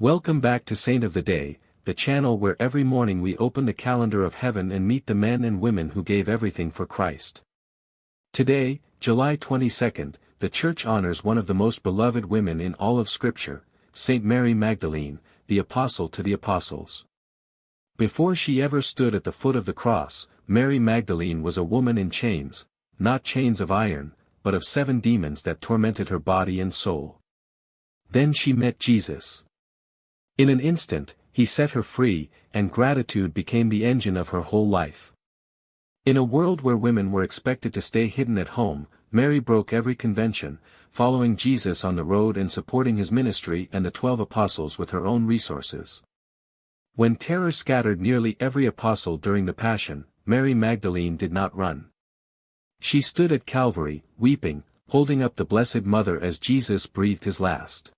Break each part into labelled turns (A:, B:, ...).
A: Welcome back to Saint of the Day, the channel where every morning we open the calendar of heaven and meet the men and women who gave everything for Christ. Today, July 22nd, the Church honors one of the most beloved women in all of Scripture, Saint Mary Magdalene, the Apostle to the Apostles. Before she ever stood at the foot of the cross, Mary Magdalene was a woman in chains, not chains of iron, but of 7 demons that tormented her body and soul. Then she met Jesus. In an instant, he set her free, and gratitude became the engine of her whole life. In a world where women were expected to stay hidden at home, Mary broke every convention, following Jesus on the road and supporting his ministry and the 12 apostles with her own resources. When terror scattered nearly every apostle during the Passion, Mary Magdalene did not run. She stood at Calvary, weeping, holding up the Blessed Mother as Jesus breathed his last.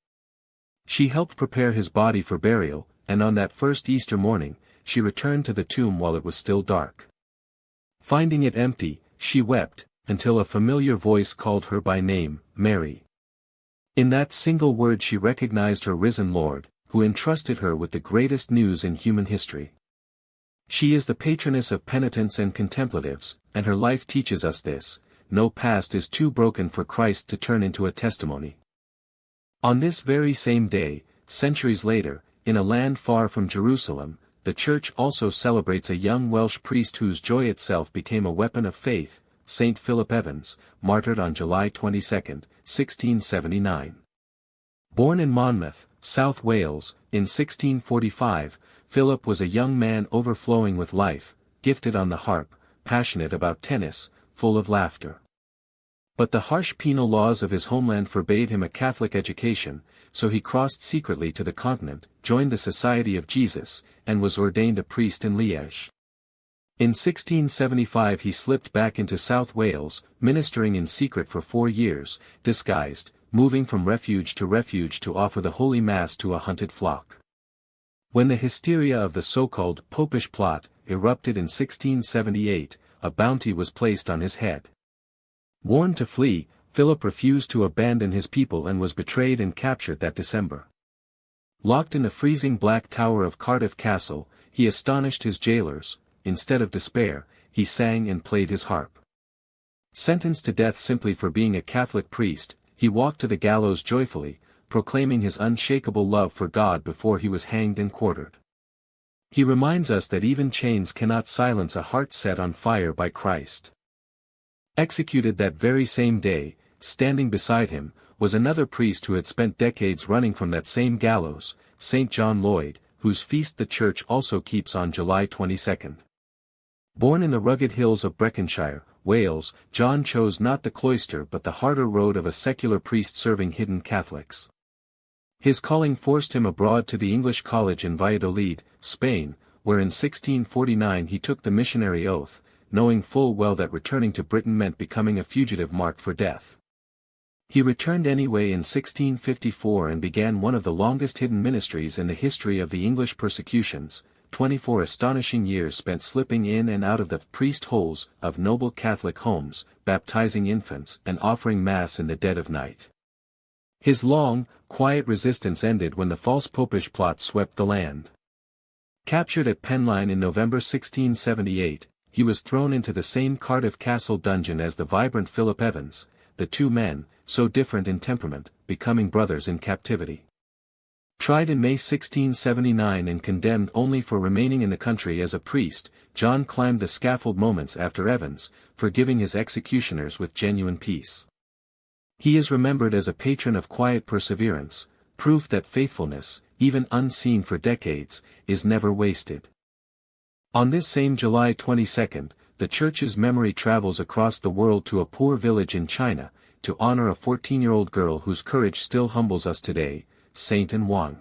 A: She helped prepare his body for burial, and on that first Easter morning, she returned to the tomb while it was still dark. Finding it empty, she wept, until a familiar voice called her by name, Mary. In that single word she recognized her risen Lord, who entrusted her with the greatest news in human history. She is the patroness of penitents and contemplatives, and her life teaches us this: no past is too broken for Christ to turn into a testimony. On this very same day, centuries later, in a land far from Jerusalem, the Church also celebrates a young Welsh priest whose joy itself became a weapon of faith, Saint Philip Evans, martyred on July 22, 1679. Born in Monmouth, South Wales, in 1645, Philip was a young man overflowing with life, gifted on the harp, passionate about tennis, full of laughter. But the harsh penal laws of his homeland forbade him a Catholic education, so he crossed secretly to the continent, joined the Society of Jesus, and was ordained a priest in Liège. In 1675 he slipped back into South Wales, ministering in secret for 4 years, disguised, moving from refuge to offer the Holy Mass to a hunted flock. When the hysteria of the so-called Popish plot erupted in 1678, a bounty was placed on his head. Warned to flee, Philip refused to abandon his people and was betrayed and captured that December. Locked in the freezing black tower of Cardiff Castle, he astonished his jailers. Instead of despair, he sang and played his harp. Sentenced to death simply for being a Catholic priest, he walked to the gallows joyfully, proclaiming his unshakable love for God before he was hanged and quartered. He reminds us that even chains cannot silence a heart set on fire by Christ. Executed that very same day, standing beside him, was another priest who had spent decades running from that same gallows, St. John Lloyd, whose feast the Church also keeps on July 22. Born in the rugged hills of Breconshire, Wales, John chose not the cloister but the harder road of a secular priest serving hidden Catholics. His calling forced him abroad to the English college in Valladolid, Spain, where in 1649 he took the missionary oath, knowing full well that returning to Britain meant becoming a fugitive marked for death. He returned anyway in 1654 and began one of the longest hidden ministries in the history of the English persecutions, 24 astonishing years spent slipping in and out of the priest holes of noble Catholic homes, baptizing infants and offering Mass in the dead of night. His long, quiet resistance ended when the false Popish plot swept the land. Captured at Penline in November 1678, he was thrown into the same Cardiff Castle dungeon as the vibrant Philip Evans, the 2 men, so different in temperament, becoming brothers in captivity. Tried in May 1679 and condemned only for remaining in the country as a priest, John climbed the scaffold moments after Evans, forgiving his executioners with genuine peace. He is remembered as a patron of quiet perseverance, proof that faithfulness, even unseen for decades, is never wasted. On this same July 22, the Church's memory travels across the world to a poor village in China, to honor a 14-year-old girl whose courage still humbles us today, Saint Anne Wang.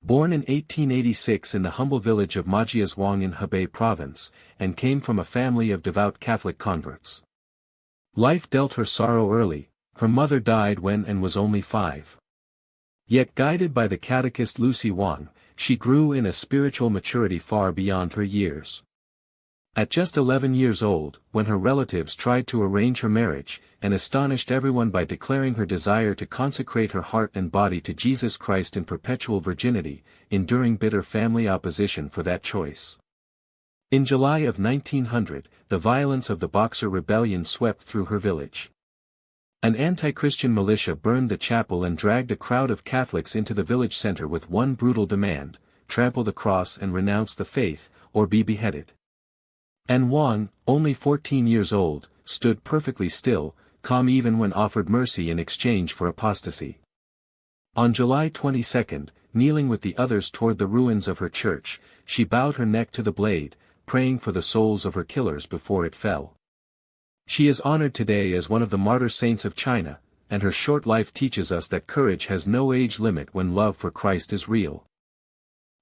A: Born in 1886 in the humble village of Majiazhuang in Hebei province, and came from a family of devout Catholic converts. Life dealt her sorrow early, her mother died when and was only 5. Yet guided by the catechist Lucy Wang, she grew in a spiritual maturity far beyond her years. At just 11 years old, when her relatives tried to arrange her marriage, and astonished everyone by declaring her desire to consecrate her heart and body to Jesus Christ in perpetual virginity, enduring bitter family opposition for that choice. In July of 1900, the violence of the Boxer Rebellion swept through her village. An anti-Christian militia burned the chapel and dragged a crowd of Catholics into the village center with one brutal demand: trample the cross and renounce the faith, or be beheaded. Anne Wang, only 14 years old, stood perfectly still, calm even when offered mercy in exchange for apostasy. On July 22, kneeling with the others toward the ruins of her church, she bowed her neck to the blade, praying for the souls of her killers before it fell. She is honored today as one of the martyr saints of China, and her short life teaches us that courage has no age limit when love for Christ is real.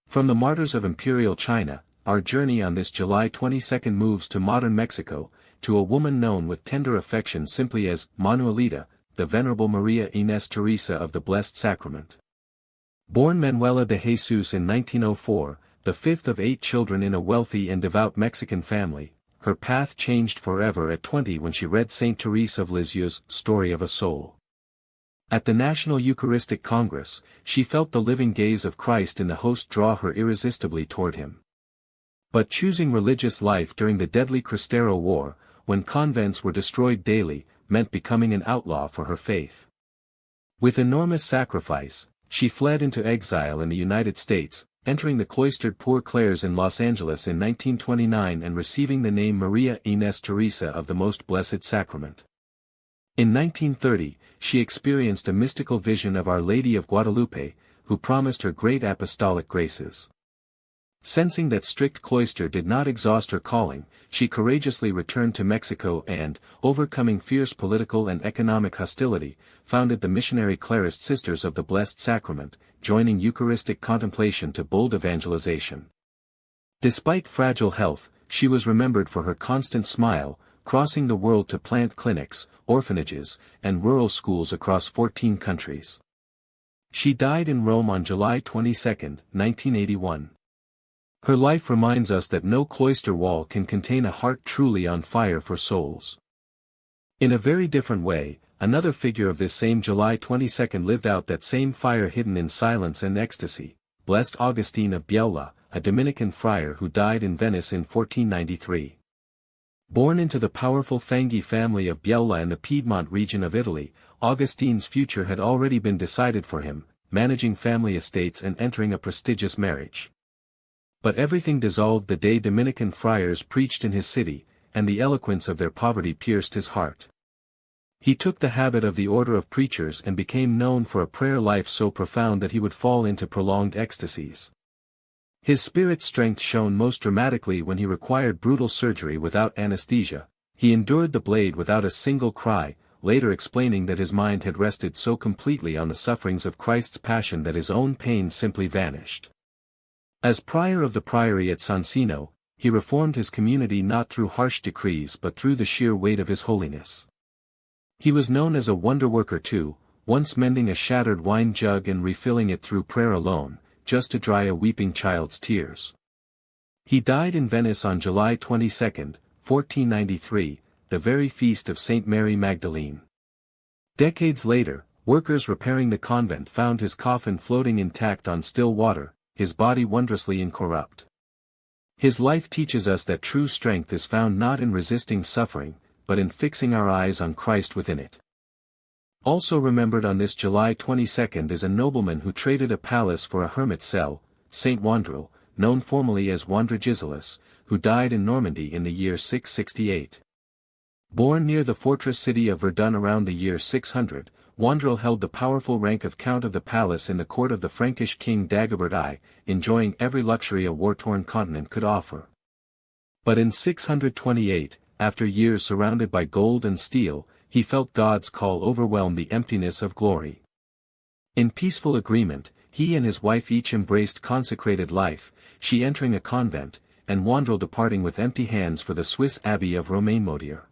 A: From the martyrs of imperial China, our journey on this July 22 moves to modern Mexico, to a woman known with tender affection simply as Manuelita, the Venerable Maria Inés Teresa of the Blessed Sacrament. Born Manuela de Jesus in 1904, the fifth of 8 children in a wealthy and devout Mexican family, her path changed forever at 20 when she read Saint Teresa of Lisieux's Story of a Soul. At the National Eucharistic Congress, she felt the living gaze of Christ in the host draw her irresistibly toward him. But choosing religious life during the deadly Cristero War, when convents were destroyed daily, meant becoming an outlaw for her faith. With enormous sacrifice, she fled into exile in the United States, entering the cloistered Poor Clares in Los Angeles in 1929 and receiving the name Maria Inés Teresa of the Most Blessed Sacrament. In 1930, she experienced a mystical vision of Our Lady of Guadalupe, who promised her great apostolic graces. Sensing that strict cloister did not exhaust her calling, she courageously returned to Mexico and, overcoming fierce political and economic hostility, founded the missionary Clarist Sisters of the Blessed Sacrament, joining Eucharistic contemplation to bold evangelization. Despite fragile health, she was remembered for her constant smile, crossing the world to plant clinics, orphanages, and rural schools across 14 countries. She died in Rome on July 22, 1981. Her life reminds us that no cloister wall can contain a heart truly on fire for souls. In a very different way, another figure of this same July 22 lived out that same fire hidden in silence and ecstasy, Blessed Augustine of Biella, a Dominican friar who died in Venice in 1493. Born into the powerful Fanghi family of Biella in the Piedmont region of Italy, Augustine's future had already been decided for him, managing family estates and entering a prestigious marriage. But everything dissolved the day Dominican friars preached in his city, and the eloquence of their poverty pierced his heart. He took the habit of the order of preachers and became known for a prayer life so profound that he would fall into prolonged ecstasies. His spirit strength shone most dramatically when he required brutal surgery without anesthesia. He endured the blade without a single cry, later explaining that his mind had rested so completely on the sufferings of Christ's passion that his own pain simply vanished. As prior of the priory at Soncino, he reformed his community not through harsh decrees but through the sheer weight of his holiness. He was known as a wonder-worker too, once mending a shattered wine jug and refilling it through prayer alone, just to dry a weeping child's tears. He died in Venice on July 22, 1493, the very feast of Saint Mary Magdalene. Decades later, workers repairing the convent found his coffin floating intact on still water, his body wondrously incorrupt. His life teaches us that true strength is found not in resisting suffering, but in fixing our eyes on Christ within it. Also remembered on this July 22 is a nobleman who traded a palace for a hermit cell, Saint Wandrille, known formally as Wandrille, who died in Normandy in the year 668. Born near the fortress city of Verdun around the year 600, Wandrille held the powerful rank of Count of the Palace in the court of the Frankish king Dagobert I, enjoying every luxury a war-torn continent could offer. But in 628, after years surrounded by gold and steel, he felt God's call overwhelm the emptiness of glory. In peaceful agreement, he and his wife each embraced consecrated life, she entering a convent, and Wandrille departing with empty hands for the Swiss abbey of Romainmodier.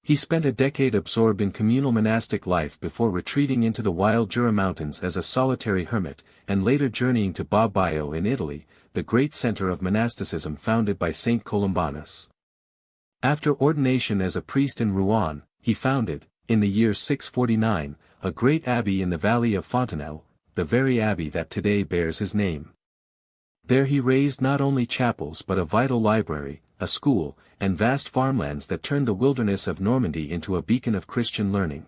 A: He spent a decade absorbed in communal monastic life before retreating into the wild Jura Mountains as a solitary hermit, and later journeying to Bobbio in Italy, the great center of monasticism founded by Saint Columbanus. After ordination as a priest in Rouen, he founded, in the year 649, a great abbey in the valley of Fontenelle, the very abbey that today bears his name. There he raised not only chapels but a vital library, a school, and vast farmlands that turned the wilderness of Normandy into a beacon of Christian learning.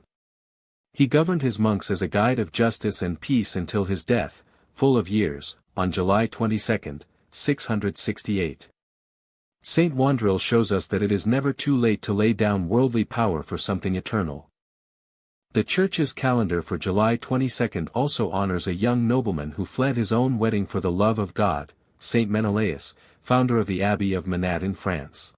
A: He governed his monks as a guide of justice and peace until his death, full of years, on July 22, 668. Saint Wandrille shows us that it is never too late to lay down worldly power for something eternal. The Church's calendar for July 22 also honors a young nobleman who fled his own wedding for the love of God, Saint Menelaus, founder of the Abbey of Monmouth in France.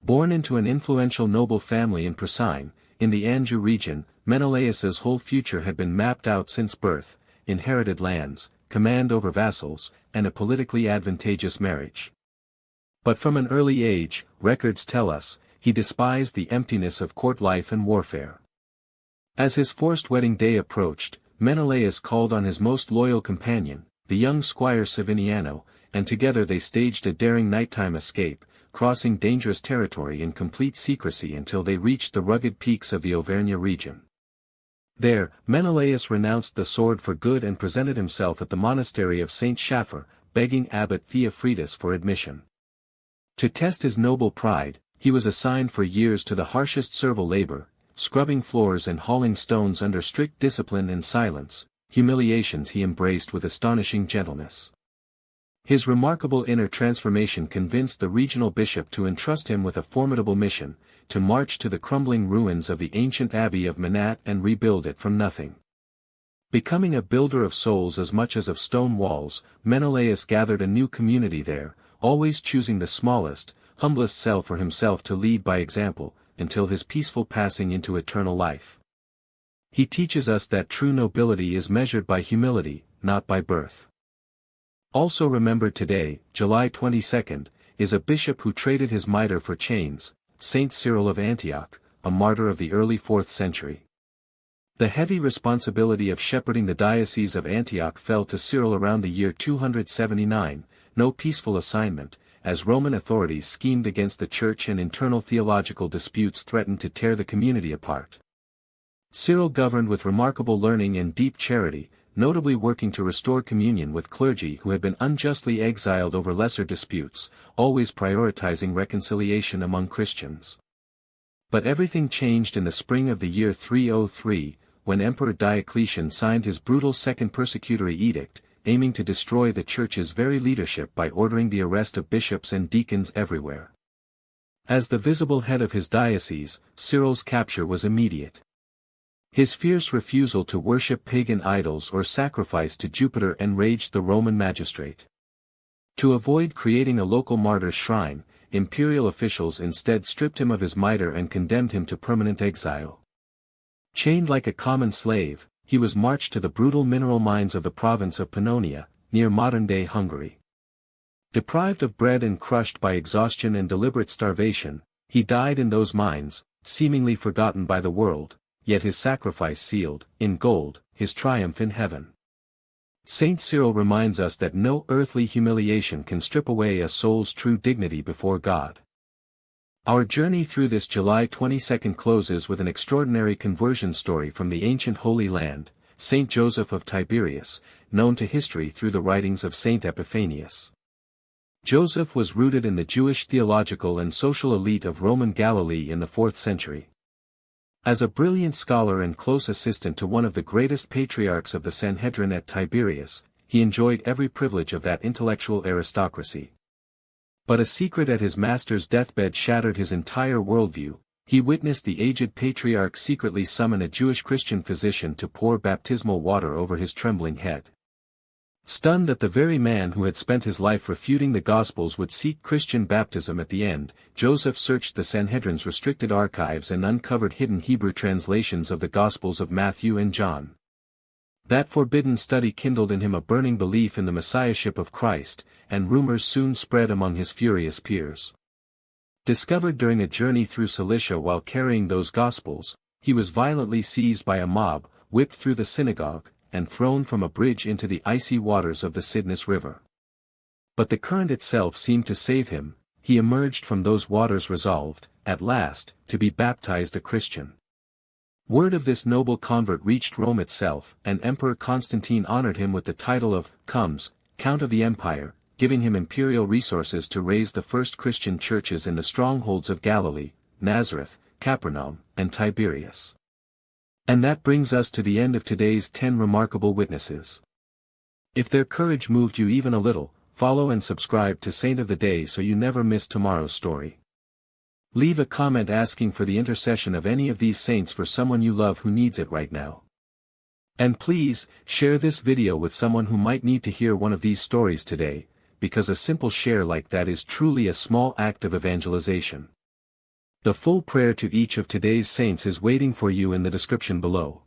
A: Born into an influential noble family in Presine, in the Anjou region, Menelaus's whole future had been mapped out since birth: inherited lands, command over vassals, and a politically advantageous marriage. But from an early age, records tell us, he despised the emptiness of court life and warfare. As his forced wedding day approached, Menelaus called on his most loyal companion, the young squire Saviniano, and together they staged a daring nighttime escape, crossing dangerous territory in complete secrecy until they reached the rugged peaks of the Auvergne region. There, Menelaus renounced the sword for good and presented himself at the monastery of Saint Schaffer, begging Abbot Theophritus for admission. To test his noble pride, he was assigned for years to the harshest servile labor, scrubbing floors and hauling stones under strict discipline and silence, humiliations he embraced with astonishing gentleness. His remarkable inner transformation convinced the regional bishop to entrust him with a formidable mission, to march to the crumbling ruins of the ancient Abbey of Monmouth and rebuild it from nothing. Becoming a builder of souls as much as of stone walls, Menelaus gathered a new community there, always choosing the smallest, humblest cell for himself to lead by example, until his peaceful passing into eternal life. He teaches us that true nobility is measured by humility, not by birth. Also remembered today, July 22, is a bishop who traded his mitre for chains, Saint Cyril of Antioch, a martyr of the early 4th century. The heavy responsibility of shepherding the diocese of Antioch fell to Cyril around the year 279, no peaceful assignment, as Roman authorities schemed against the Church and internal theological disputes threatened to tear the community apart. Cyril governed with remarkable learning and deep charity, notably working to restore communion with clergy who had been unjustly exiled over lesser disputes, always prioritizing reconciliation among Christians. But everything changed in the spring of the year 303, when Emperor Diocletian signed his brutal Second Persecutory Edict, aiming to destroy the Church's very leadership by ordering the arrest of bishops and deacons everywhere. As the visible head of his diocese, Cyril's capture was immediate. His fierce refusal to worship pagan idols or sacrifice to Jupiter enraged the Roman magistrate. To avoid creating a local martyr's shrine, imperial officials instead stripped him of his mitre and condemned him to permanent exile. Chained like a common slave, he was marched to the brutal mineral mines of the province of Pannonia, near modern-day Hungary. Deprived of bread and crushed by exhaustion and deliberate starvation, he died in those mines, seemingly forgotten by the world, yet his sacrifice sealed, in gold, his triumph in heaven. Saint Cyril reminds us that no earthly humiliation can strip away a soul's true dignity before God. Our journey through this July 22 closes with an extraordinary conversion story from the ancient Holy Land, Saint Joseph of Tiberias, known to history through the writings of Saint Epiphanius. Joseph was rooted in the Jewish theological and social elite of Roman Galilee in the 4th century. As a brilliant scholar and close assistant to one of the greatest patriarchs of the Sanhedrin at Tiberias, he enjoyed every privilege of that intellectual aristocracy. But a secret at his master's deathbed shattered his entire worldview. He witnessed the aged patriarch secretly summon a Jewish Christian physician to pour baptismal water over his trembling head. Stunned that the very man who had spent his life refuting the Gospels would seek Christian baptism at the end, Joseph searched the Sanhedrin's restricted archives and uncovered hidden Hebrew translations of the Gospels of Matthew and John. That forbidden study kindled in him a burning belief in the messiahship of Christ, and rumors soon spread among his furious peers. Discovered during a journey through Cilicia while carrying those Gospels, he was violently seized by a mob, whipped through the synagogue, and thrown from a bridge into the icy waters of the Cydnus River. But the current itself seemed to save him. He emerged from those waters resolved, at last, to be baptized a Christian. Word of this noble convert reached Rome itself, and Emperor Constantine honored him with the title of Comes, Count of the Empire, giving him imperial resources to raise the first Christian churches in the strongholds of Galilee, Nazareth, Capernaum, and Tiberias. And that brings us to the end of today's 10 remarkable witnesses. If their courage moved you even a little, follow and subscribe to Saint of the Day so you never miss tomorrow's story. Leave a comment asking for the intercession of any of these saints for someone you love who needs it right now. And please, share this video with someone who might need to hear one of these stories today, because a simple share like that is truly a small act of evangelization. The full prayer to each of today's saints is waiting for you in the description below.